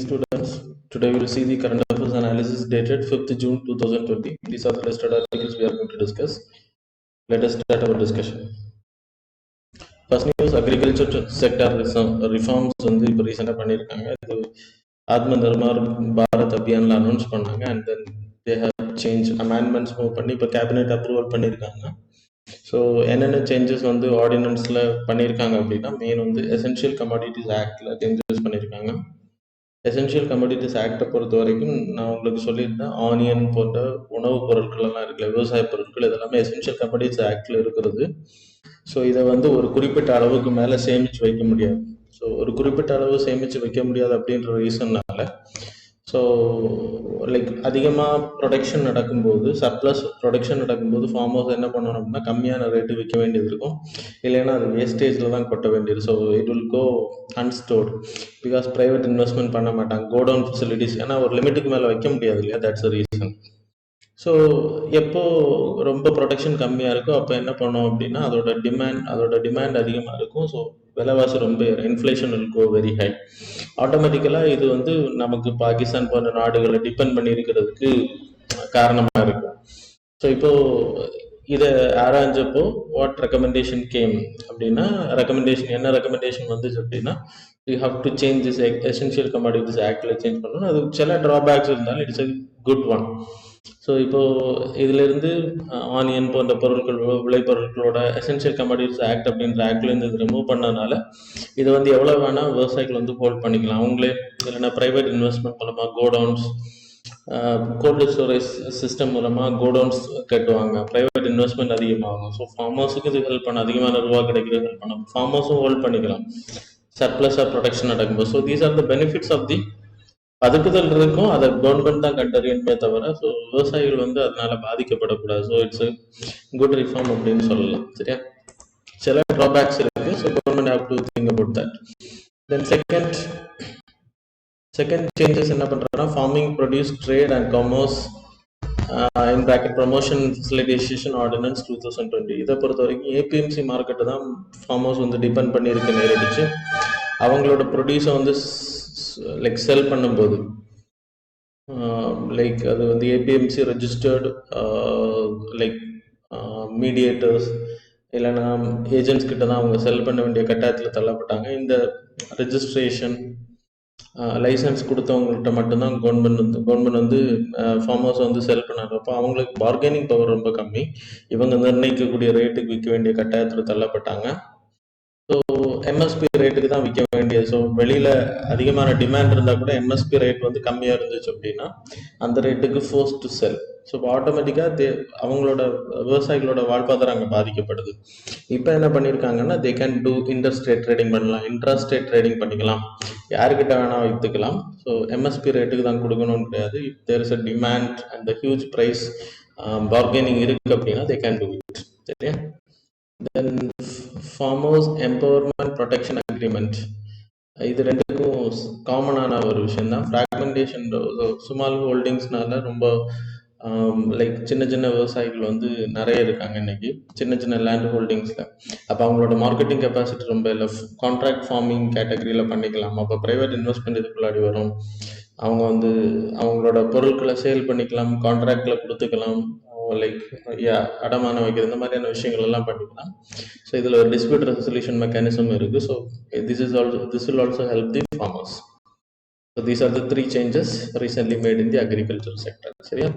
students. Today we will see the current affairs analysis dated 5th June 2020. These are the listed articles we are going to discuss. Let us start our discussion. First news, agriculture sector reforms வந்து இப்போ ரீசெண்டாக பண்ணியிருக்காங்க. இது Atma Nirbhar Bharat அபியான்ல announce பண்ணாங்க. And then they have change amendments move பண்ணி இப்போ cabinet approval பண்ணியிருக்காங்க. So என்னென்ன சேஞ்சஸ் வந்து ஆர்டினன்ஸில் பண்ணியிருக்காங்க அப்படின்னா, மெயின் வந்து எசென்ஷியல் கமாடிட்டிஸ் ஆக்டில் சேஞ்சஸ் பண்ணியிருக்காங்க. எசென்ஷியல் கமாடிட்டிஸ் ஆக்டை பொறுத்த வரைக்கும் நான் உங்களுக்கு சொல்லியிருந்தேன், ஆனியன் போன்ற உணவுப் பொருட்கள் எல்லாம் இருக்குல்ல, விவசாய பொருட்கள் இதெல்லாமே எசென்ஷியல் கமாடிட்டிஸ் ஆக்டில் இருக்கிறது. ஸோ இதை வந்து ஒரு குறிப்பிட்ட அளவுக்கு மேலே சேமித்து வைக்க முடியாது. ஸோ ஒரு குறிப்பிட்ட அளவு சேமித்து வைக்க முடியாது அப்படின்ற ரீசன்னால ஸோ லைக் அதிகமாக ப்ரொடக்ஷன் நடக்கும்போது, சர்ப்ளஸ் ப்ரொடக்ஷன் நடக்கும்போது ஃபார்மர்ஸ் என்ன பண்ணணும் அப்படின்னா கம்மியான ரேட்டு விற்க வேண்டியது இருக்கும். இல்லைன்னா அது வேஸ்டேஜில் தான் கொட்ட வேண்டியது. So it will go unstored because private investment பண்ண மாட்டாங்க. கோடவுன் ஃபெசிலிட்டிஸ் ஏன்னா ஒரு லிமிட்டுக்கு மேலே வைக்க முடியாது இல்லையா, தட்ஸ் அ ரீசன். ஸோ எப்போ ரொம்ப ப்ரொடக்ஷன் கம்மியாக இருக்கோ அப்போ என்ன பண்ணோம் அப்படின்னா அதோட டிமாண்ட் அதிகமாக இருக்கும். ஸோ விலைவாசி ரொம்ப inflation will go very high. ஆட்டோமேட்டிக்கலாக இது வந்து நமக்கு பாகிஸ்தான் போன்ற நாடுகளை டிபெண்ட் பண்ணி இருக்கிறதுக்கு காரணமாக இருக்கும். ஸோ இப்போ இதை ஆராய்ஞ்சப்போ வாட் ரெக்கமெண்டேஷன் கேம் அப்படின்னா, என்ன ரெக்கமெண்டேஷன் வந்துச்சு அப்படின்னா, you have to change this essential commodities ஆக்டில் சேஞ்ச் பண்ணணும். அது சில ட்ராபேக்ஸ் இருந்தாலும் it's a good one. So இப்போது இதிலிருந்து ஆனியன் போன்ற பொருட்கள் விளைபொருட்களோட எசென்ஷியல் கமாடிட்டிஸ் ஆக்ட் அப்படின்ற ஆக்ட்லேருந்து இது ரிமூவ் பண்ணனால இது வந்து எவ்வளோ வேணால் விவசாயிகள் வந்து ஹோல்ட் பண்ணிக்கலாம். அவங்களே இல்லைன்னா ப்ரைவேட் இன்வெஸ்ட்மெண்ட் மூலமாக கோடவுன்ஸ், கோல்டு ஸ்டோரேஜ் சிஸ்டம் மூலமாக கோடவுன்ஸ் கட்டுவாங்க. ப்ரைவேட் இன்வெஸ்ட்மெண்ட் அதிகமாகும். ஸோ ஃபார்மர்ஸுக்கு இது ஹெல்ப் பண்ண, அதிகமான ரூபா கிடைக்கிறது ஹெல்ப் பண்ணும். ஃபார்மர்ஸும் ஹோல்ட் பண்ணிக்கலாம் சர்ப்ளஸ் ஆஃப் ப்ரொடக்ஷன் நடக்கும்போது. So these are the benefits of the பதுக்குதல் இருக்கும். அதை கவர்மெண்ட் தான் கண்டறியணுமே தவிர ஸோ விவசாயிகள் வந்து அதனால பாதிக்கப்படக்கூடாது. ஸோ இட்ஸ் குட் ரிஃபார்ம் அப்படின்னு சொல்லலாம். சரியா, சில ட்ராபேக்ஸ் இருக்கு. So government have to think about that. Then second changes என்ன பண்றாங்கன்னா, farming produce trade and commerce in bracket promotion facilitation ordinance 2020. இதை பொறுத்த வரைக்கும் ஏபிஎம்சி மார்க்கெட்டை தான் ஃபார்மர்ஸ் வந்து டிபெண்ட் பண்ணியிருக்கு நேரடிச்சு. அவங்களோட ப்ரொடியூஸை வந்து லைக் செல் பண்ணும்போது லைக் அது வந்து ஏபிஎம்சி ரெஜிஸ்டர்டு லைக் மீடியேட்டர்ஸ் இல்லைன்னா ஏஜென்ட்ஸ் கிட்ட தான் அவங்க செல் பண்ண வேண்டிய கட்டாயத்தில் தள்ளப்பட்டாங்க. இந்த ரெஜிஸ்ட்ரேஷன் லைசன்ஸ் கொடுத்தவங்கள்ட்ட மட்டும்தான் கவர்மெண்ட் வந்து ஃபார்மர்ஸ் வந்து செல் பண்ணாங்க. அப்போ அவங்களுக்கு பார்கெனிங் பவர் ரொம்ப கம்மி. இவங்க நிர்ணயிக்கக்கூடிய ரேட்டுக்கு விற்க வேண்டிய கட்டாயத்தில் தள்ளப்பட்டாங்க. ஸோ எம்எஸ்பி ரேட்டுக்கு தான் விற்க வேண்டியது. ஸோ வெளியில் அதிகமான டிமாண்ட் இருந்தால் கூட எம்எஸ்பி ரேட் வந்து கம்மியாக இருந்துச்சு அப்படின்னா அந்த ரேட்டுக்கு ஃபோர்ஸ் டு செல். ஸோ ஆட்டோமேட்டிக்காக அவங்களோட விவசாயிகளோட வாழ்வாதாரம் அங்கே பாதிக்கப்படுது. இப்போ என்ன பண்ணியிருக்காங்கன்னா, தே கேன் டூ இன்டர்ஸ்டேட் ட்ரேடிங் பண்ணலாம், இன்ட்ராஸ்டேட் ட்ரேடிங் பண்ணிக்கலாம், யாருக்கிட்ட வேணால் விற்றுக்கலாம். ஸோ எம்எஸ்பி ரேட்டுக்கு தான் கொடுக்கணும்னு கிடையாது. If there is a demand and huge price bargaining இருக்குது அப்படின்னா தே கேன் டூ இட். சரியா. Then farmers empowerment protection agreement, இது ரெண்டுக்கும் காமனான ஒரு விஷயம் தான். ஃப்ராக்மெண்டேஷன், ஸ்மால் ஹோல்டிங்ஸ்னால ரொம்ப லைக் சின்ன சின்ன விவசாயிகள் வந்து நிறைய இருக்காங்க இன்னைக்கு சின்ன லேண்ட் ஹோல்டிங்ஸில். அப்போ அவங்களோட மார்க்கெட்டிங் கெப்பாசிட்டி ரொம்ப இல்லை. கான்ட்ராக்ட் ஃபார்மிங் கேட்டகரியில் பண்ணிக்கலாம். அப்போ ப்ரைவேட் இன்வெஸ்ட்மெண்ட் இதுக்குள்ளாடி வரும். அவங்க வந்து அவங்களோட பொருட்களை சேல் பண்ணிக்கலாம், கான்ட்ராக்டில் கொடுத்துக்கலாம், லைக் அடமானம் வைக்கிறது, இந்த மாதிரியான விஷயங்கள் எல்லாம் பண்ணிக்கலாம். ஸோ இதில் ஒரு டிஸ்பியூட் ரெசல்யூஷன் மெக்கானிசம் இருக்குது. So this will also help the farmers. So these are the 3 changes recently made in the agricultural sector. சரியா.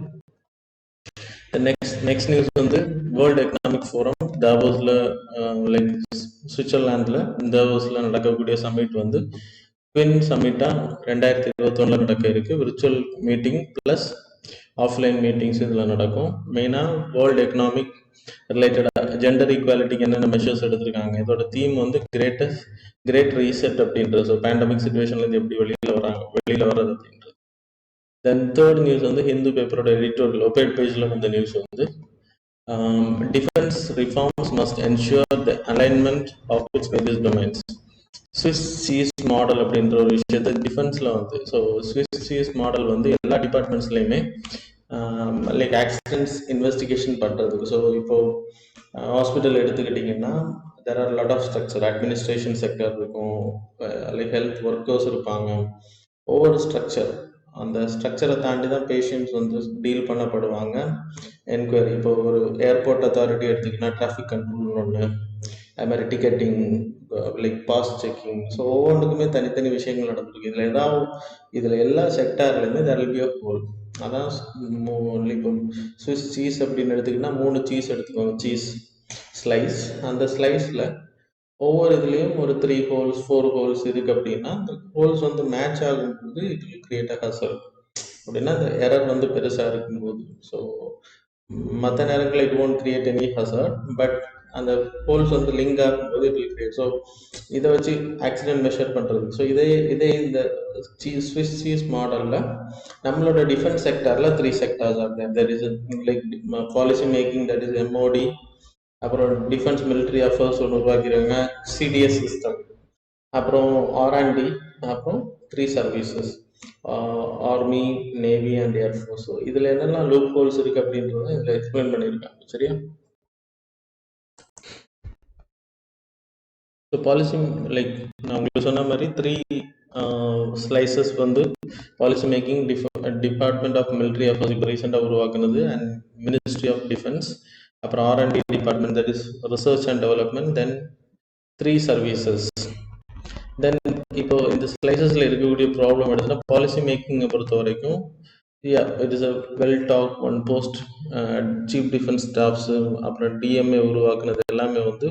The next news வந்து வேர்ல்டு எக்கனாமிக் ஃபோரம் தாவோஸ்ல லைக் சுவிட்சர்லாந்தில் தாவோஸ்ல நடக்கக்கூடிய சமிட் வந்து ட்வின் சமிட்டாக 2021 நடக்க இருக்கு. Virtual meeting plus offline meetings இதில் நடக்கும். மெயினாக வேர்ல்டு எக்கனாமிக் ரிலேட்டடாக ஜெண்டர் ஈக்குவாலிட்டிக்கு என்னென்ன மெஷர்ஸ் எடுத்திருக்காங்க, இதோட தீம் வந்து கிரேட் ரீசெட் அப்படின்றது. ஸோ பேண்டமிக் சுச்சுவேஷன்லேருந்து எப்படி வெளியில் வர்றது அப்படின்றது. தென் தேர்ட் நியூஸ் வந்து ஹிந்து பேப்பரோட எடிட்டோரியல் ஒபேட் பேஜில் வந்த நியூஸ் வந்து defence reforms must ensure the alignment of its various domains. Swiss cheese model அப்படின்ற ஒரு விஷயத்த டிஃபென்ஸில் வந்து, ஸோ ஸ்விஸ் சிஎஸ் மாடல் வந்து எல்லா டிபார்ட்மெண்ட்ஸ்லையுமே லைக் ஆக்சிடென்ட்ஸ் இன்வெஸ்டிகேஷன் பண்ணுறதுக்கு. ஸோ இப்போது ஹாஸ்பிட்டல் எடுத்துக்கிட்டிங்கன்னா there are lot of structure, administration sector இருக்கும், லைக் ஹெல்த் ஒர்க்கர்ஸ் இருப்பாங்க, ஒவ்வொரு ஸ்ட்ரக்சர், அந்த ஸ்ட்ரக்சரை தாண்டி தான் பேஷண்ட்ஸ் வந்து டீல் பண்ணப்படுவாங்க. என்கொயரி, இப்போ ஒரு ஏர்போர்ட் அத்தாரிட்டி எடுத்திங்கன்னா டிராஃபிக் கண்ட்ரோல்னு ஒன்று, அது மாதிரி ticketing, like pass checking. So ஒவ்வொன்றுக்குமே தனித்தனி விஷயங்கள் நடந்திருக்கு. இதில் எல்லா செக்டார்லையுமே there will be a hole. அதான் இப்போ ஸ்விஸ் சீஸ் அப்படின்னு எடுத்திங்கன்னா 3 சீஸ் எடுத்துக்கோங்க, சீஸ் ஸ்லைஸ். அந்த ஸ்லைஸில் ஒவ்வொரு இதுலேயும் ஒரு 3 ஹோல்ஸ் 4 ஹோல்ஸ் இருக்குது அப்படின்னா, அந்த ஹோல்ஸ் வந்து மேட்ச் ஆகும்போது இட் வில் கிரியேட் அ ஹசல். அப்படின்னா அந்த எரர் வந்து பெருசாக இருக்கும்போது, ஸோ மற்ற நேரங்களில் it won't create any hazard, but அந்த ஹோல்ஸ் வந்து லிங்க் ஆகும்போது இட் வில் கிரியேட். ஸோ இதை வச்சு ஆக்சிடென்ட் மெஷர் பண்ணுறது. ஸோ இதே இந்த ஸ்விஸ் சீஸ் மாடலில் நம்மளோட டிஃபென்ஸ் செக்டாரில் 3 sectors are there. There is like policy making, that is MOD. அப்புறம் டிஃபென்ஸ் மிலிட்ரி அஃபேர்ஸ் ஒன்று உருவாக்கிறாங்க, சிடிஎஸ் சிஸ்டம். அப்புறம் ஆர்அண்டி, அப்புறம் 3 services, army, navy and air force. So இதில் என்னெல்லாம் லூப் ஹோல்ஸ் இருக்குது அப்படின்றத இதில் எக்ஸ்பிளைன் பண்ணியிருக்காங்க. சரியா? ஸோ பாலிசி, லைக் நான் உங்களுக்கு சொன்ன மாதிரி 3 ஸ்லைசஸ் வந்து policy making, department of military affairs இப்போ ரீசெண்டாக உருவாக்குனது, அண்ட் மினிஸ்ட்ரி ஆஃப் டிஃபென்ஸ், அப்புறம் R and D department, that is research and development, then 3 services. Then இப்போ இந்த ஸ்லைசஸில் இருக்கக்கூடிய ப்ராப்ளம் எடுத்துன்னா பாலிசி மேக்கிங்கை பொறுத்த வரைக்கும், it is a well talk on post. Chief defence staffs, அப்புறம் டிஎம்ஏ உருவாக்குனது எல்லாமே வந்து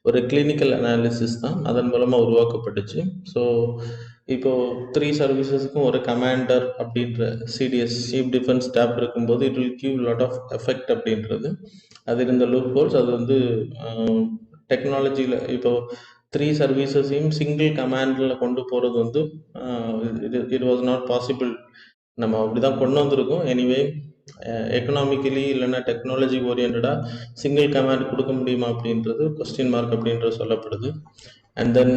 ஒரு கிளினிக்கல் அனாலிசிஸ் தான், அதன் மூலமாக உருவாக்கப்பட்டுச்சு. ஸோ இப்போது 3 சர்வீசஸுக்கும் ஒரு கமாண்டர் அப்படின்ற சிடிஎஸ், சீஃப் டிஃபென்ஸ் ஸ்டாஃப் இருக்கும்போது it will give lot of effect அப்படின்றது. அது இருந்த லூப் ஹோல்ஸ். அது வந்து டெக்னாலஜியில் இப்போது 3 சர்வீசஸையும் சிங்கிள் கமாண்டில் கொண்டு போகிறது வந்து இட் வாஸ் நாட் பாசிபிள். நம்ம அப்படி தான் கொண்டு வந்திருக்கோம். எனிவே எக்கனாமிக்கலி இல்லைன்னா டெக்னாலஜி ஓரியன்டாக சிங்கிள் கமாண்ட் கொடுக்க முடியுமா அப்படின்றது கொஸ்டின் மார்க் அப்படின்றது சொல்லப்படுது. And then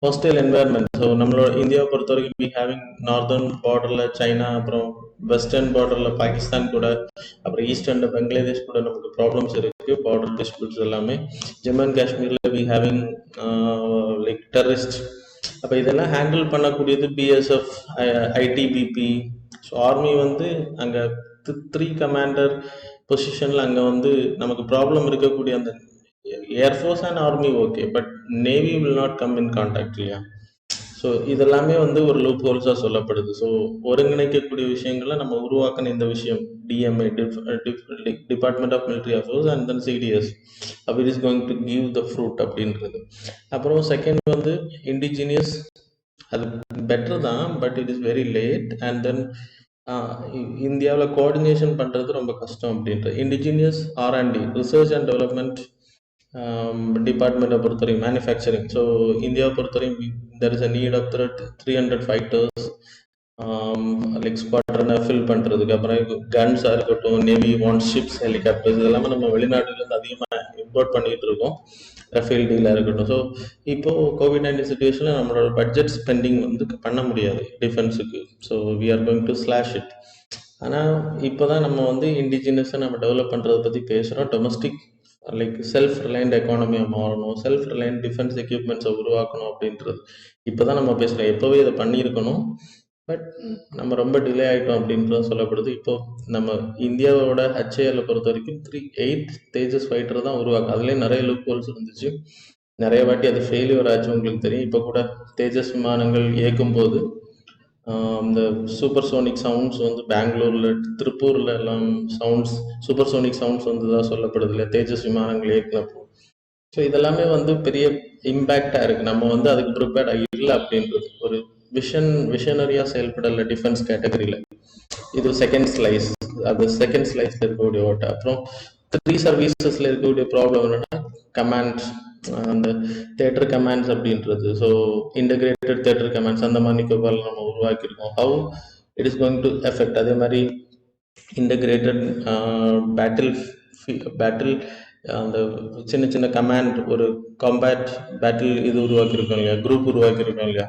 hostile environment. So நம்மளோட இந்தியாவை பொறுத்த வரைக்கும் வி ஹேவிங் நார்தர்ன் பார்டரில் சைனா, அப்புறம் வெஸ்டர்ன் பார்டரில் பாகிஸ்தான் கூட, அப்புறம் ஈஸ்டர்னில் பங்களாதேஷ் கூட நமக்கு ப்ராப்ளம்ஸ் இருக்குது, பார்டர் டிஸ்பியூட்ஸ் எல்லாமே. ஜம்மு அண்ட் காஷ்மீரில் வி ஹேவிங் லைக் டெரரிஸ்ட். அப்போ இதெல்லாம் ஹேண்டில் பண்ணக்கூடியது பிஎஸ்எஃப், ஐடிபிபி. ஸோ ஆர்மி வந்து அங்கே 3 கமாண்டர் பொசிஷனில் அங்கே வந்து நமக்கு ப்ராப்ளம் இருக்கக்கூடிய அந்த air force and army okay, but navy will not come in contact இல்லையா? ஸோ இதெல்லாமே வந்து ஒரு லூப் ஹோல்ஸாக சொல்லப்படுது. ஸோ ஒருங்கிணைக்கக்கூடிய விஷயங்களை நம்ம உருவாக்கின இந்த விஷயம் DMA, department of military affairs, and then CDS, it is going to give the fruit அப்படின்றது. அப்புறம் செகண்ட் வந்து இண்டிஜினியஸ். அது பெட்டர் தான், but it is very late. And then இந்தியாவில் கோஆர்டினேஷன் பண்ணுறது ரொம்ப கஷ்டம் அப்படின்றது. Indigenous R and D, research and development டிபார்ட்மெண்ட்டை பொறுத்தவரைக்கும் மேனுஃபேக்சரிங். ஸோ இந்தியாவை பொறுத்தவரைக்கும் there is a need of 300 fighters, like ஸ்குவாட்ரனை ஃபில் பண்ணுறதுக்கு. அப்புறம் கன்ஸாக இருக்கட்டும், நேவி வாண்ட் ஷிப்ஸ், ஹெலிகாப்டர்ஸ், இதெல்லாமே நம்ம வெளிநாட்டுலேருந்து அதிகமாக இம்போர்ட் பண்ணிகிட்டு இருக்கோம், ரஃபேல் டீலாக இருக்கட்டும். ஸோ இப்போது கோவிட்-19 சுச்சுவேஷனில் நம்மளோட பட்ஜெட் ஸ்பெண்டிங் வந்து பண்ண முடியாது டிஃபென்ஸுக்கு. So we are going to slash it. ஆனால் இப்போ தான் நம்ம வந்து இண்டிஜினியஸை நம்ம டெவலப் பண்ணுறதை பற்றி பேசுகிறோம். டொமஸ்டிக் லைக் செல்ஃப் ரிலையண்ட் எக்கானமியை மாறணும், செல்ஃப் ரிலையண்ட் டிஃபென்ஸ் எக்யூப்மெண்ட்ஸை உருவாக்கணும் அப்படின்றது இப்போ தான் நம்ம பேசுகிறோம். எப்போவே இதை பண்ணியிருக்கணும், பட் நம்ம ரொம்ப டிலே ஆகிட்டோம் அப்படின்றது சொல்லப்படுது. இப்போது நம்ம இந்தியாவோட ஹெச்ஏஎல்லை பொறுத்த வரைக்கும் 8 தேஜஸ் ஃபைட்டர் தான் உருவாக்கும். அதுலேயும் நிறைய லூப் ஹோல்ஸ் இருந்துச்சு, நிறைய வாட்டி அது ஃபெயிலியர் ஆச்சு, உங்களுக்கு தெரியும். இப்போ கூட தேஜஸ் விமானங்கள் இயக்கும்போது இந்த சூப்பர் சோனிக் சவுண்ட்ஸ் வந்து பெங்களூரில், திருப்பூரில் எல்லாம் சவுண்ட்ஸ், சூப்பர் சோனிக் சவுண்ட்ஸ் வந்து தான் சொல்லப்படுது இல்லை தேஜஸ் விமானங்கள் இயக்குனப்போ. ஸோ இதெல்லாமே வந்து பெரிய இம்பேக்டாக இருக்குது. நம்ம வந்து அதுக்கு ப்ரிப்பேர்டாக இல்லை அப்படின்றது. ஒரு விஷனரியாக செயல்படலை டிஃபென்ஸ் கேட்டகரியில். இது செகண்ட் ஸ்லைஸ். அது செகண்ட் ஸ்லைஸில் இருக்கக்கூடிய ஓட்டை. அப்புறம் 3 சர்வீசஸில் இருக்கக்கூடிய ப்ராப்ளம் என்னென்னா கமாண்ட்ஸ், அந்த தேட்டர் கமாண்ட்ஸ் அப்படின்றது. ஸோ இன்டகிரேட்டட் தேட்டர் கமாண்ட்ஸ் அந்த மாதிரி நிக்கோபால் நம்ம உருவாக்கியிருக்கோம். How it is going to effect. அதே மாதிரி இன்டகிரேட்டட் பேட்டில் அந்த சின்ன சின்ன கமாண்ட், ஒரு காம்பேட் பேட்டில் இது உருவாக்கியிருக்கோம் இல்லையா, குரூப் உருவாக்கியிருக்கோம் இல்லையா.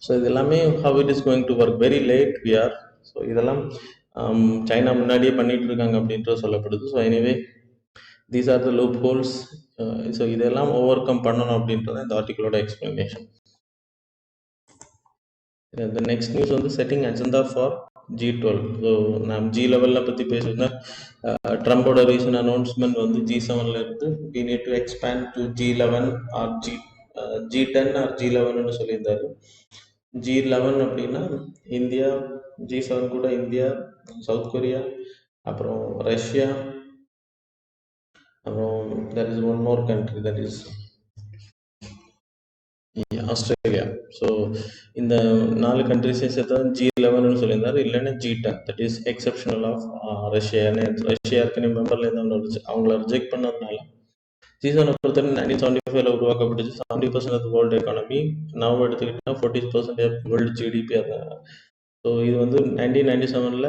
ஸோ இது எல்லாமே how it is going to work. Very late we are. So இதெல்லாம் சைனா முன்னாடியே பண்ணிட்டு இருக்காங்க அப்படின்றது சொல்லப்படுது. So anyway these are the loopholes. So இதெல்லாம் ஓவர் கம் பண்ணணும் அப்படின்றது இந்த ஆர்டிக்கிளோட எக்ஸ்பிளனேஷன். The next news வந்து setting agenda for G12. So நாம் ஜி லெவலில் பற்றி பேசியிருந்தேன். ட்ரம்போட ரீசன் அனௌன்ஸ்மெண்ட் வந்து G7ல இருந்து we need to expand to G11 or G10 or G11னு சொல்லியிருந்தாரு. G11 அப்படின்னா இந்தியா, G7 கூட இந்தியா, சவுத் கொரியா, அப்புறம் ரஷ்யா, அப்புறம் there is one more country, that is Australia. So இந்த 4 கண்ட்ரிஸையும் சேர்த்து G11னு சொல்லியிருந்தாரு. இல்லைன்னா G10, that is exceptional of Russia. Russia ஏற்கனவே மெம்பர்ல இருந்து அவங்கள ரிஜெக்ட் பண்ணதுனால G7 பொறுத்தவரை 1975 உருவாக்கப்பட்டுச்சு. 70% ஆஃப் வேர்ல்டு எக்கானமி. நவ் எடுத்துக்கிட்டா 40% ஆஃப் வேர்ல்டு ஜிடிபி. ஸோ இது வந்து 1997ல்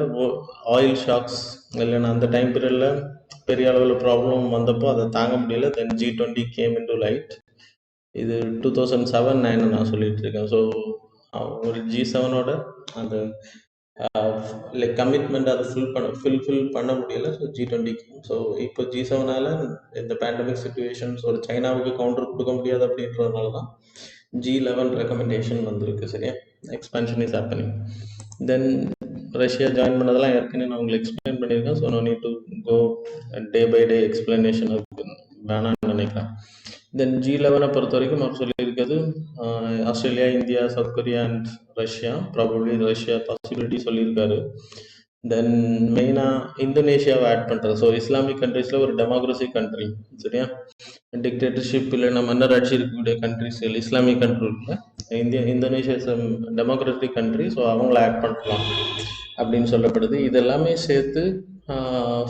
ஆயில் ஷாக்ஸ் இல்லைன்னா அந்த டைம் பீரியடில் பெரிய அளவில் ப்ராப்ளம் வந்தப்போ அதை தாங்க முடியல. தென் G20 game in to light. இது 2007-9 நான் சொல்லிட்டு இருக்கேன். ஸோ ஒரு G7ஓட அந்த லைக் கமிட்மெண்ட் அதை ஃபில்ஃபில் பண்ண முடியல. ஸோ G20க்கு. ஸோ இப்போ G7ஆல் இந்த பேண்டமிக் சுச்சுவேஷன்ஸ் ஒரு சைனாவுக்கு கவுண்டர் கொடுக்க முடியாது அப்படின்றதுனால தான் G11 ரெக்கமெண்டேஷன் வந்திருக்கு. சரியா, expansion is happening. Then Russia join பண்ணதெல்லாம் ஏற்கனவே நான் உங்களுக்கு எக்ஸ்பிளைன் பண்ணியிருக்கேன். So no need to go day by day explanation வேணாம்னு நினைக்கிறேன். தென் G11 பொறுத்த வரைக்கும் அவர் சொல்லியிருக்கிறது Australia, India, South Korea and Russia. Probably Russia possibility சொல்லியிருக்காரு. தென் மெயினாக இந்தோனேஷியாவை ஆட் பண்ணுறது. ஸோ இஸ்லாமிக் கண்ட்ரீஸில் ஒரு டெமோக்ரஸி கண்ட்ரி. சரியா, டிக்டேட்டர்ஷிப் இல்லைன்னா மன்னர் ஆட்சி இருக்கக்கூடிய countries Islamic country Indonesia is democratic country. So அவங்கள ஆட் பண்ணலாம் அப்படின்னு சொல்லப்படுது. இது எல்லாமே சேர்த்து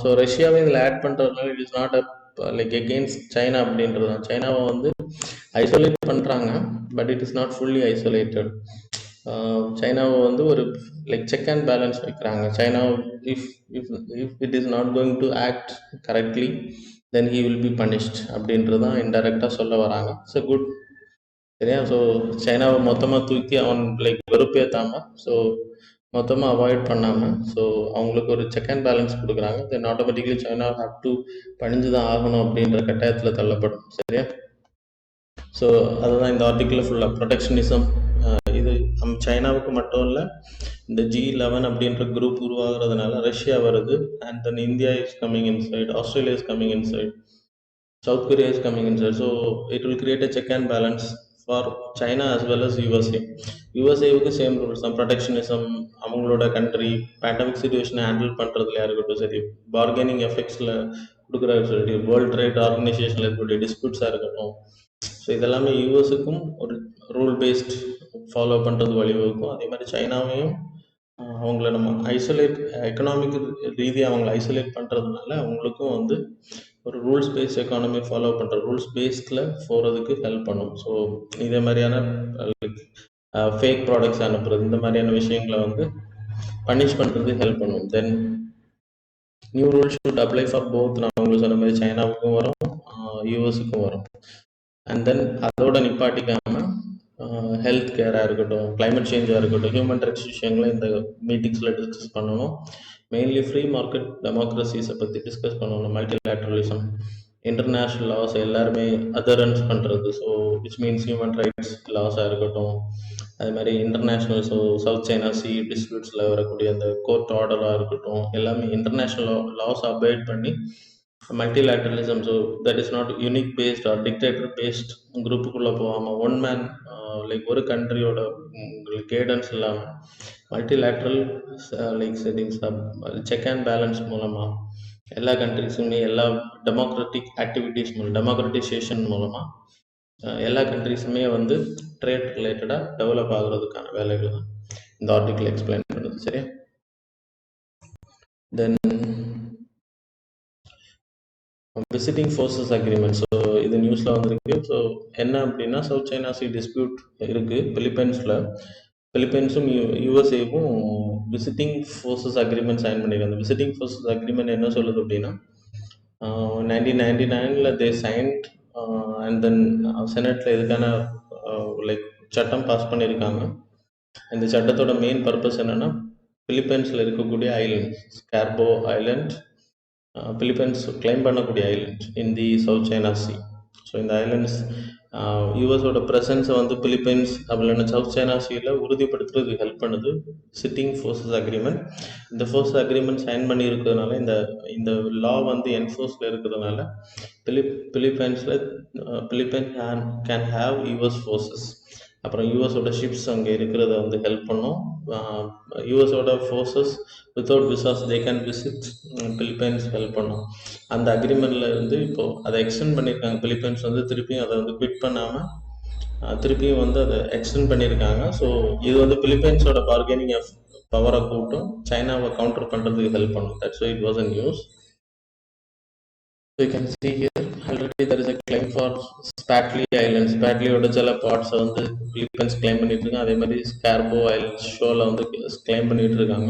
ஸோ ரஷ்யாவை இதில் ஆட் பண்ணுறதுனால it is not a like against China அப்படின்றது தான். சைனாவை வந்து ஐசோலேட் பண்ணுறாங்க, but it is not fully isolated. சைனாவை வந்து ஒரு லைக் செக் அண்ட் பேலன்ஸ் வைக்கிறாங்க. China if if if it is not going to act correctly then he will be punished அப்படின்றது தான் இன்டெரக்டாக சொல்ல வராங்க. So good. சரியா, ஸோ சைனாவை மொத்தமாக தூக்கி அவன் லைக் வெறுப்பேற்றாமல், ஸோ மொத்தமாக அவாய்ட் பண்ணாமல், ஸோ அவங்களுக்கு ஒரு செக் அண்ட் பேலன்ஸ் கொடுக்குறாங்க. Then automatically China have to பணிஞ்சு தான் ஆகணும் அப்படின்ற கட்டாயத்தில் தள்ளப்படும். சரியா, ஸோ அதுதான் இந்த ஆர்டிக்கிளில் ஃபுல்லாக ப்ரொடெக்ஷனிசம். இது சைனாவுக்கு மட்டும் இல்லை, இந்த G11 அப்படின்ற குரூப் உருவாகிறதுனால ரஷ்யா வருது. And then India is coming inside, Australia is coming inside, South Korea is coming inside. So it will create a check and balance for China as well as USA. யூஎஸ்ஏவுக்கு same rules தான். Protectionism, அவங்களோட country pandemic சுச்சுவேஷனை handle பண்ணுறதுலையா இருக்கட்டும் சரி, bargaining எஃபெக்ட்ஸில் கொடுக்குற சரி, world trade ஆர்கனைசேஷனில் இருக்கக்கூடிய டிஸ்பியூட்ஸாக இருக்கட்டும். ஸோ இதெல்லாமே யூஎஸுக்கும் ஒரு ரூல் பேஸ்ட் ஃபாலோ பண்ணுறது வழிவகுக்கும். அதே மாதிரி சைனாவையும் அவங்கள நம்ம ஐசோலேட் எக்கனாமிக் ரீதியாக அவங்கள ஐசோலேட் பண்ணுறதுனால அவங்களுக்கும் வந்து ஒரு ரூல்ஸ் பேஸ்ட் எக்கானமி ஃபாலோ பண்ணுற ரூல்ஸ் பேஸ்டில் போகிறதுக்கு ஹெல்ப் பண்ணும். ஸோ இதே மாதிரியான ஃபேக் ப்ராடக்ட்ஸ் அனுப்புறது, இந்த மாதிரியான விஷயங்களை வந்து பனிஷ் பண்ணுறது ஹெல்ப் பண்ணும். Then new rules should apply for both. நான் உங்களுக்கு சொன்ன மாதிரி சைனாவுக்கும் வரும், யூஎஸுக்கும் வரும். அண்ட் தென் அதோட நிப்பாட்டிக்காமல் ஹெல்த் கேராக இருக்கட்டும், கிளைமேட் சேஞ்சாக இருக்கட்டும், ஹியூமன் ரைட்ஸ் விஷயங்களை இந்த மீட்டிங்ஸில் டிஸ்கஸ் பண்ணணும். மெயின்லி ஃப்ரீ மார்க்கெட் டெமோக்ரஸிஸை பற்றி டிஸ்கஸ் பண்ணணும். மல்டிலேட்ரலிசம், இன்டர்நேஷ்னல் லாஸ் எல்லாருமே அதரன்ஸ் பண்ணுறது. So which means human rights லாஸாக இருக்கட்டும், அது மாதிரி international, so South China sea டிஸ்பியூட்ஸில் வரக்கூடிய அந்த கோர்ட் ஆர்டராக இருக்கட்டும், எல்லாமே இன்டர்நேஷ்னல் லாஸ் அபாய்ட் பண்ணி multilateralism. So that is not unique based or dictator based குரூப்புக்குள்ளே போகாமல் ஒன் மேன் லைக் ஒரு கண்ட்ரியோட கைடன்ஸ் இல்லாமல் multilateral like settings check and balance மூலமாக எல்லா கண்ட்ரிஸுமே எல்லா டெமோக்ராட்டிக் ஆக்டிவிட்டீஸ் மூலம் டெமோக்ரட்டிசேஷன் மூலமாக எல்லா கண்ட்ரிஸுமே வந்து ட்ரேட் ரிலேட்டடாக டெவலப் ஆகுறதுக்கான வேலைகள் தான் இந்த ஆர்டிக்கிள் எக்ஸ்பிளைன் பண்ணுது. சரியா, தென் விசிட்டிங் ஃபோர்ஸஸ் அக்ரிமெண்ட். ஸோ இது நியூஸில் வந்திருக்கு. ஸோ என்ன அப்படின்னா, சவுத் சைனா சி டிஸ்பியூட் இருக்குது பிலிப்பைன்ஸில். பிலிப்பைன்ஸும் யூஎஸ்ஏவும் விசிட்டிங் ஃபோர்ஸஸ் அக்ரிமெண்ட் சைன் பண்ணியிருக்காங்க. விசிட்டிங் ஃபோர்ஸஸ் அக்ரிமெண்ட் என்ன சொல்லுது அப்படின்னா, 1999 தே சைன்ட் அண்ட் தென் செனட்டில் இதுக்கான லைக் சட்டம் பாஸ் பண்ணியிருக்காங்க. இந்த சட்டத்தோட மெயின் பர்பஸ் என்னென்னா, பிலிப்பைன்ஸில் இருக்கக்கூடிய island Scarborough island, Philippines claim பண்ணக்கூடிய island in the South China sea. So இந்த ஐலண்ட்ஸ் யூஎஸோட ப்ரெசன்ஸை வந்து பிலிப்பைன்ஸ் அப்படி இல்லைன்னா சவுத் சைனா சீல உறுதிப்படுத்துறதுக்கு ஹெல்ப் பண்ணுது சிட்டிங் ஃபோர்ஸஸ் அக்ரிமெண்ட். இந்த ஃபோர்ஸ் அக்ரிமெண்ட் சைன் பண்ணி இருக்கிறதுனால இந்த இந்த லா வந்து என்ஃபோர்ஸில் இருக்கிறதுனால பிலிப்பைன்ஸில் Philippines can have US forces. அப்புறம் யூஎஸோட ஷிப்ஸ் அங்கே இருக்கிறத வந்து ஹெல்ப் பண்ணும். யூஎஸோட forces without visas they can visit Philippines help பண்ணும். அந்த அக்ரிமெண்ட்டில் இருந்து இப்போது அதை எக்ஸ்டெண்ட் பண்ணியிருக்காங்க. பிலிப்பைன்ஸ் வந்து திருப்பியும் அதை வந்து குவிட் பண்ணாமல் திருப்பியும் வந்து அதை எக்ஸ்டெண்ட் பண்ணியிருக்காங்க. ஸோ இது வந்து பிலிப்பைன்ஸோட பார்கெனிங் பவரை கூட்டும் சைனாவை கவுண்டர் பண்ணுறதுக்கு ஹெல்ப் பண்ணும். That's why it was a news. So you can see here already there is a claim for Spratly Islands. ஸ்பாட்லியோட சில பார்ட்ஸை வந்து பிலிப்பைன்ஸ் கிளைம் பண்ணிட்டு இருக்காங்க. அதே மாதிரி ஸ்கார்போ ஐலண்ட்ஸ் ஷோவில் வந்து கிளைம் பண்ணிட்டு இருக்காங்க.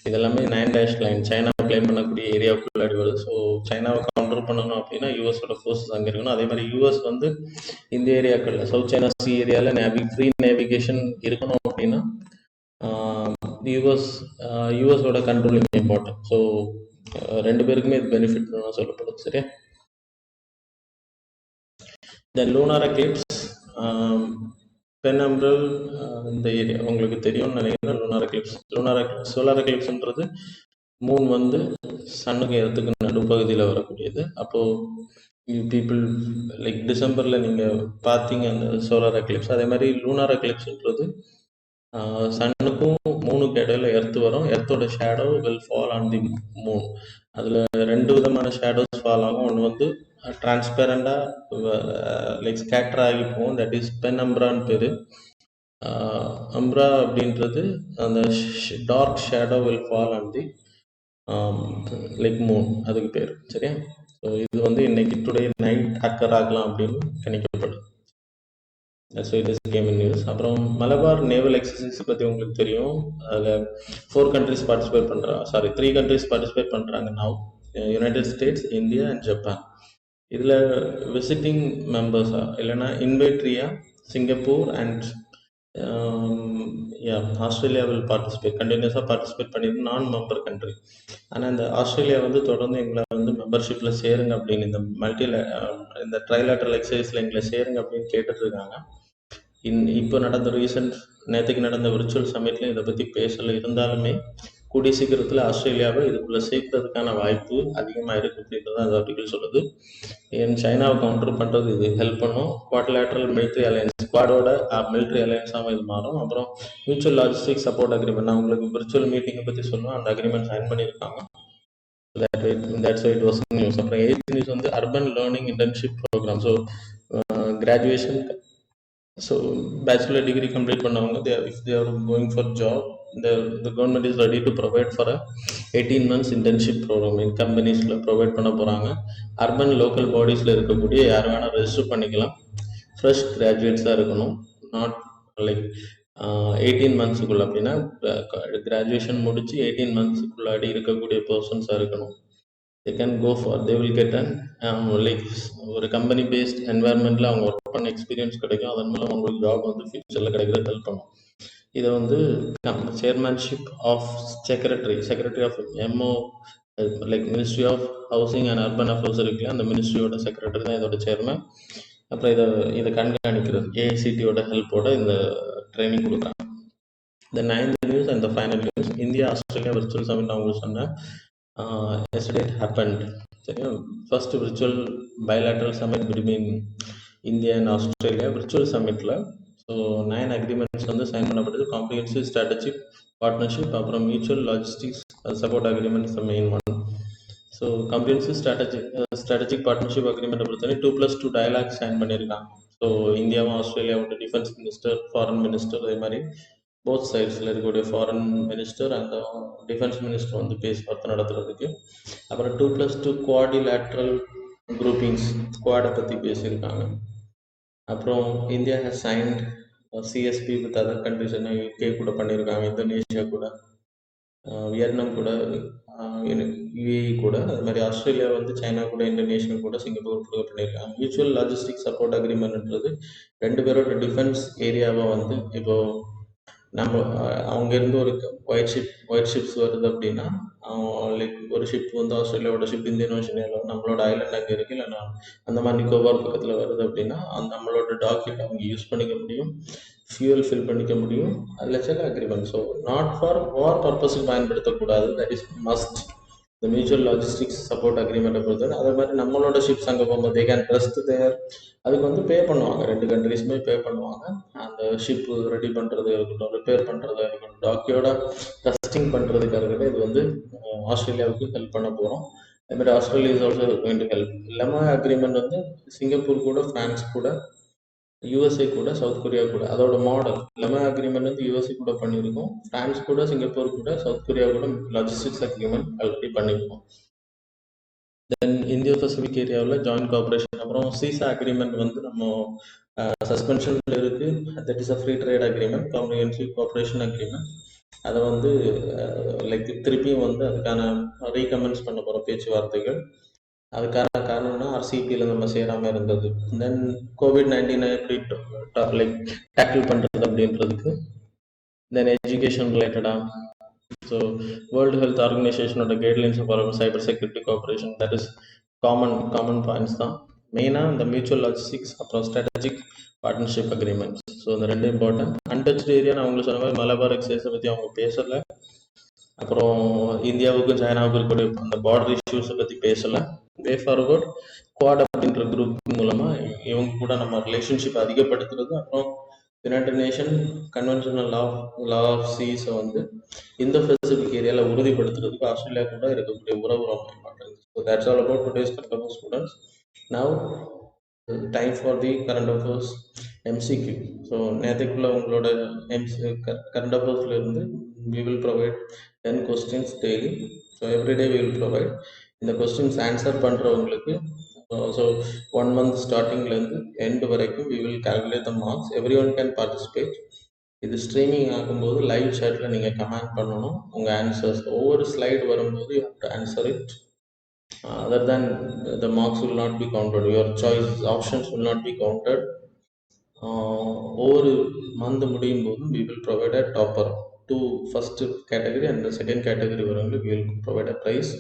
இதெல்லாமே 9 லைன் சைனா கிளைம் பண்ணக்கூடிய ஏரியாவுக்குள்ளாடி வருது. ஸோ சைனாவை கவுண்டர் பண்ணணும் அப்படின்னா யூஎஸோட ஃபோர்ஸஸ் அங்கே இருக்கணும். அதே மாதிரி யூஎஸ் வந்து இந்த ஏரியாக்களில் சவுத் சைனா சி ஏரியாவில் ஃப்ரீ நேவிகேஷன் இருக்கணும் அப்படின்னா யூஎஸோட கண்ட்ரோலிங் இம்பார்ட்டன்ட். ஸோ ரெண்டு பேருக்குமே இது பெனிஃபிட் தான் சொல்லப்படுது. சரியா? தென் லூனார் எக்லிப்ஸ், பெனம்ப்ரல், இந்த ஏரியா உங்களுக்கு தெரியும்னு நினைக்கிறேன். சோலார் எக்லிப்ஸ்ன்றது மூன் வந்து சன்னுக்கு எர்த்துக்கு நடுப்பகுதியில் வரக்கூடியது. அப்போது பீப்புள் லைக் டிசம்பரில் நீங்கள் பார்த்தீங்க அந்த சோலார் எக்லிப்ஸ். அதே மாதிரி லூனார் எக்லிப்ஸ்ன்றது சன்னுக்கும் மூணுக்கு இடையில எர்த்து வரும். எர்த்தோட shadow will fall on the moon. அதில் ரெண்டு விதமான ஷேடோஸ் ஃபால் ஆகும். ஒன்று வந்து டிரான்ஸ்பேரண்டாக லைக் ஸ்கேட்டர் ஆகி போகும். தட் இஸ் பெனம்ப்ரான்னு பேர். அம்ப்ரா அப்படின்றது அந்த dark shadow will fall on the like moon, அதுக்கு பேர். சரியா? ஸோ இது வந்து இன்னைக்கு டுடே நைட் அக்கர் ஆகலாம் அப்படின்னு கணிக்கப்படுது. So it is came in news. அப்புறம் மலபார் நேவல் எக்ஸசைஸ் பற்றி உங்களுக்கு தெரியும். அதில் 4 countries பார்ட்டிசிபேட் பண்ணுறாங்க. 3 countries பார்ட்டிசிபேட் பண்ணுறாங்க now. United States, India and Japan. இதில் விசிட்டிங் மெம்பர்ஸா இல்லைன்னா இன்வைட்ரியா Singapore and Australia will participate, கண்டினியூஸாக பார்ட்டிசிபேட் பண்ணிட்டு நான் மெம்பர் கண்ட்ரி. ஆனால் இந்த ஆஸ்திரேலியா வந்து தொடர்ந்து எங்களை வந்து மெம்பர்ஷிப்பில் சேருங்க அப்படின்னு இந்த ட்ரைலேட்டரல் எக்ஸசைஸில் எங்களை சேருங்க அப்படின்னு கேட்டுட்டு இருக்காங்க. இப்போ நடந்த நேற்றுக்கு நடந்த விர்ச்சுவல் சமிட்லையும் இதை பற்றி பேசல. இருந்தாலுமே கூடிய சீக்கிரத்தில் ஆஸ்திரேலியாவை இதுக்குள்ளே சேர்க்கறதுக்கான வாய்ப்பு அதிகமாக இருக்குது அப்படின்றது அந்த ஆர்டிகல் சொல்லுது. ஏன் சைனாவை கவுண்டர் பண்ணுறது இது ஹெல்ப் பண்ணும். குவாட்ரிலேட்டரல் மிலிட்ரி அலையன்ஸ், குவாடோட மிலிட்ரி அலையன்ஸாகவும் இது மாறும். அப்புறம் மியூச்சுவல் லாஜிஸ்டிக் சப்போர்ட் அக்ரிமெண்ட், நான் உங்களுக்கு விர்ச்சுவல் மீட்டிங்கை பற்றி சொல்லுவேன். அந்த அக்ரிமெண்ட் சைன் பண்ணியிருக்காங்க. That's why it was news. அப்புறம் 8th நியூஸ் வந்து urban learning internship program. So graduation, so bachelor degree complete பண்ணவங்க if they are going for job, the government is ready to provide for a 18 months internship program in கம்பெனிஸில் provide பண்ண போகிறாங்க. Urban local பாடிஸில் இருக்கக்கூடிய யார் வேணால் register பண்ணிக்கலாம். Fresh கிராஜுவேட்ஸாக இருக்கணும். Not like 18 monthsக்குள்ள அப்படின்னா கிராஜுவேஷன் முடிச்சு 18 monthsக்குள்ளாடி இருக்கக்கூடிய பர்சன்ஸாக இருக்கணும். they will get an like ஒரு கம்பெனி பேஸ்ட் என்வாயர்மெண்ட்டில் அவங்க ஒர்க் பண்ண எக்ஸ்பீரியன்ஸ் கிடைக்கும். அதன் மூலம் அவங்களுக்கு ஜாப் வந்து ஃபியூச்சரில் கிடைக்கிறது ஹெல்ப் பண்ணும். இதை வந்து chairmanship of secretary of MO like ministry of housing and urban affairs இருக்குல்ல, அந்த மினிஸ்ட்ரியோட செக்ரட்டரி தான் இதோட சேர்மன். அப்புறம் இதை கண்காணிக்கிறது ஏஐசிடியோட ஹெல்ப்போட இந்த ட்ரைனிங் கொடுக்குறாங்க. இந்த 9th news and final news, India Australia virtual summit. நான் உங்களுக்கு சொன்னேன் yesterday it happened. First virtual bilateral summit between India and Australia virtual summit la. So 9 agreements வந்து சைன் பண்ணப்பட்டது. காம்ப்ரிஹென்சிவ் ஸ்ட்ராட்டஜிக் பார்ட்னர்ஷிப், அப்புறம் mutual logistics support agreement is the main one. So comprehensive strategic partnership அக்ரிமெண்ட்டை பொறுத்தவரை 2+2 dialogue sign பண்ணியிருக்காங்க. ஸோ இந்தியாவும் ஆஸ்திரேலியாவோட defence minister, foreign minister, அதே மாதிரி போத் சைட்ஸில் இருக்கக்கூடிய ஃபாரின் மினிஸ்டர் அந்த டிஃபென்ஸ் மினிஸ்டர் வந்து பேச்சுவார்த்தை நடத்துறதுக்கு. அப்புறம் 2+2 குவாடிலேட்ரல் குரூப்பிங்ஸ், குவாடை பற்றி பேசியிருக்காங்க. அப்புறம் India has signed CSP with other countries, UK கூட பண்ணியிருக்காங்க, இந்தோனேஷியா கூட, வியட்நாம் கூட, யுஏஇ கூட. அது மாதிரி ஆஸ்திரேலியா வந்து சைனா கூட, இந்தோனேஷியா கூட, சிங்கப்பூர் கூட பண்ணியிருக்காங்க. மியூச்சுவல் லாஜிஸ்டிக் சப்போர்ட் அக்ரிமெண்ட்ன்றது ரெண்டு பேரோட டிஃபென்ஸ் ஏரியாவை வந்து இப்போ நம்ம அங்கேருந்து ஒரு ஒயிட் ஷிப்ஸ் வருது அப்படின்னா லைக் ஒரு ஷிப் வந்து ஆஸ்திரேலியாவோட ஷிப் இந்தியன் ஓஷனில் நம்மளோட ஐலண்ட் அங்கே இருக்கு, இல்லைன்னா அந்த மாதிரி நிக்கோபார் பக்கத்தில் வருது அப்படின்னா நம்மளோட டாக்கெட் அவங்க யூஸ் பண்ணிக்க முடியும், ஃபியூல் ஃபில் பண்ணிக்க முடியும். அதில் சில அக்ரிமெண்ட். ஸோ நாட் ஃபார் வார் பர்பஸுக்கு பயன்படுத்தக்கூடாது, தட் இஸ் மஸ்ட். இந்த மியூச்சுவல் லாஜிஸ்டிக்ஸ் சப்போர்ட் அக்ரிமெண்ட்டை பொறுத்தவரை அதே மாதிரி நம்மளோட ஷிப்ஸ் அங்கே போகும்போது தே கேன் ட்ரஸ்ட் தேர். அதுக்கு வந்து பே பண்ணுவாங்க, 2 கண்ட்ரீஸுமே பே பண்ணுவாங்க. அந்த ஷிப்பு ரெடி பண்ணுறது இருக்கட்டும், ரிப்பேர் பண்ணுறதா இருக்கட்டும், டாக்கியோட டெஸ்டிங் பண்ணுறதுக்காக இருக்கட்டும், இது வந்து ஆஸ்திரேலியாவுக்கு ஹெல்ப் பண்ண போகிறோம். அதுமாதிரி Australia is also going to help. Lemma agreement வந்து சிங்கப்பூர் கூட, ஃப்ரான்ஸ் கூட, யூஎஸ்ஏ கூட, சவுத் கொரியா கூட. அதோட மாடல் லெமா அக்ரிமெண்ட் வந்து யூஎஸ்ஏ கூட பண்ணியிருக்கோம், ஃப்ரான்ஸ் கூட, சிங்கப்பூர் கூட, சவுத் கொரியா கூட லாஜிஸ்டிக்ஸ் அக்ரிமெண்ட் ஆல்ரெடி பண்ணியிருக்கோம். தென் இந்தியோ பசிபிக் ஏரியாவில் ஜாயின்ட் கோஆப்ரேஷன். அப்புறம் சீசா அக்ரிமெண்ட் வந்து நம்ம சஸ்பென்ஷனில் இருக்குது. That is a free trade agreement, comprehensive cooperation agreement. அதை வந்து லைக் திருப்பியும் வந்து அதுக்கான ரீகமென்ஸ் பண்ண போகிற பேச்சுவார்த்தைகள். அதுக்கான காரணம்னா ஆர்சிபியில் நம்ம சேராமல் இருந்தது. தென் COVID-19 எப்படி லைக் டேக்கிள் பண்ணுறது அப்படின்றதுக்கு. தென் எஜுகேஷன் ரிலேட்டடாக ஸோ வேர்ல்டு ஹெல்த் ஆர்கனைசேஷனோட guidelines for cyber security cooperation, that is common points தான் மெயினாக. இந்த மியூச்சுவல் லாஜிஸ்டிக்ஸ் அப்புறம் ஸ்ட்ராட்டஜிக் பார்ட்னர்ஷிப் அக்ரிமெண்ட்ஸ். ஸோ இந்த ரெண்டு இம்பார்ட்டன்ட். அன்டச்டு ஏரியா நான் உங்களுக்கு சொன்ன மாதிரி மலபார் எக்ஸைஸை பற்றி அவங்க பேசலை. அப்புறம் இந்தியாவுக்கும் சைனாவுக்கும் இருக்கக்கூடிய அந்த பார்டர் இஷ்யூஸை பற்றி பேசலை. வே ஃபார்வர்ட் குவாட் அப்படின்ற குரூப் மூலமாக இவங்க கூட நம்ம ரிலேஷன்ஷிப் அதிகப்படுத்துறது. அப்புறம் United Nation conventional law of சீஸை வந்து இந்த பசிபிக் ஏரியாவில் உறுதிப்படுத்துறதுக்கு ஆஸ்திரேலியா கூட இருக்கக்கூடிய உறவு ரொம்ப important. So that's all about today's current affairs students. Now time for the current affairs MCQ. So நேற்றுக்குள்ள உங்களோட கரண்ட் அஃபேர்ஸ்ல இருந்து we will provide 10 questions daily. So every day we will provide. இந்த questions answer பண்ணுறவங்களுக்கு so 1 month ஸ்டார்டிங்லேருந்து end வரைக்கும் we will calculate the marks. everyone can participate. இது streaming ஆகும்போது live சாட்டில் நீங்கள் கமெண்ட் பண்ணணும் உங்கள் ஆன்சர்ஸ். ஒவ்வொரு ஸ்லைடு வரும்போது you have to answer it. Other than the marks will not be counted, your choice options will not be counted. ஒவ்வொரு month முடியும் போதும் we will provide a topper to first category and the second category வரவங்களுக்கு we will provide a prize.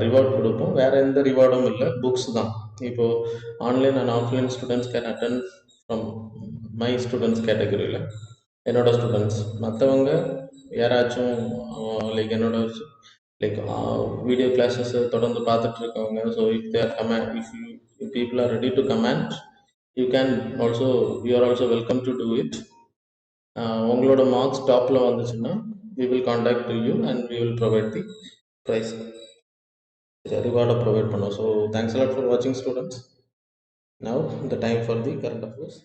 Reward கொடுப்போம். வேறு எந்த ரிவார்டும் இல்லை, books தான். இப்போது online and offline students can attend from my students கேட்டகரியில் என்னோட ஸ்டூடெண்ட்ஸ். மற்றவங்க யாராச்சும் லைக் என்னோட லைக் வீடியோ கிளாஸஸ் தொடர்ந்து பார்த்துட்டு இருக்கவங்க, so if there comment, if people are ready to comment, you can also, you are also welcome to do it. உங்களோட marks டாப்பில் வந்துச்சுன்னா we will contact you and we will provide the prize, ரிவார்டை provide பண்ணோம். So thanks a lot for watching students. Now the time for the current affairs.